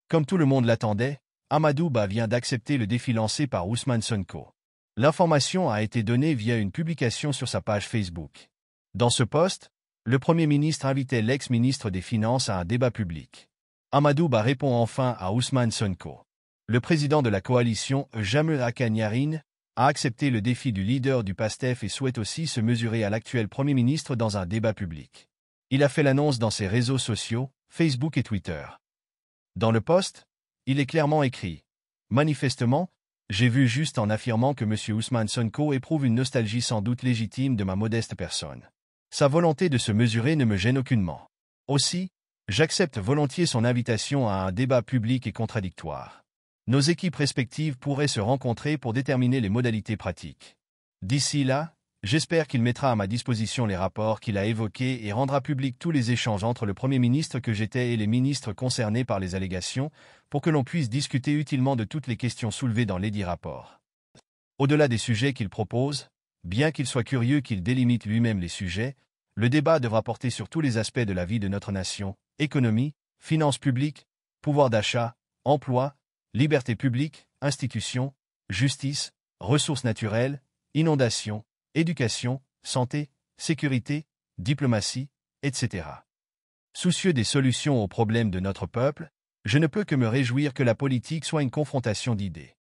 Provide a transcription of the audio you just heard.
Comme tout le monde l'attendait, Amadou Ba vient d'accepter le défi lancé par Ousmane Sonko. L'information a été donnée via une publication sur sa page Facebook. Dans ce post, le Premier ministre invitait l'ex-ministre des Finances à un débat public. Amadou Ba répond enfin à Ousmane Sonko. Le président de la coalition, Jamel Akanyarine, a accepté le défi du leader du PASTEF et souhaite aussi se mesurer à l'actuel Premier ministre dans un débat public. Il a fait l'annonce dans ses réseaux sociaux, Facebook et Twitter. Dans le post, il est clairement écrit « Manifestement, j'ai vu juste en affirmant que M. Ousmane Sonko éprouve une nostalgie sans doute légitime de ma modeste personne. Sa volonté de se mesurer ne me gêne aucunement. Aussi, j'accepte volontiers son invitation à un débat public et contradictoire. Nos équipes respectives pourraient se rencontrer pour déterminer les modalités pratiques. D'ici là, j'espère qu'il mettra à ma disposition les rapports qu'il a évoqués et rendra publics tous les échanges entre le Premier ministre que j'étais et les ministres concernés par les allégations, pour que l'on puisse discuter utilement de toutes les questions soulevées dans lesdits rapports. Au-delà des sujets qu'il propose, bien qu'il soit curieux qu'il délimite lui-même les sujets, le débat devra porter sur tous les aspects de la vie de notre nation, économie, finances publiques, pouvoir d'achat, emploi, liberté publique, institutions, justice, ressources naturelles, inondations, éducation, santé, sécurité, diplomatie, etc. Soucieux des solutions aux problèmes de notre peuple, je ne peux que me réjouir que la politique soit une confrontation d'idées.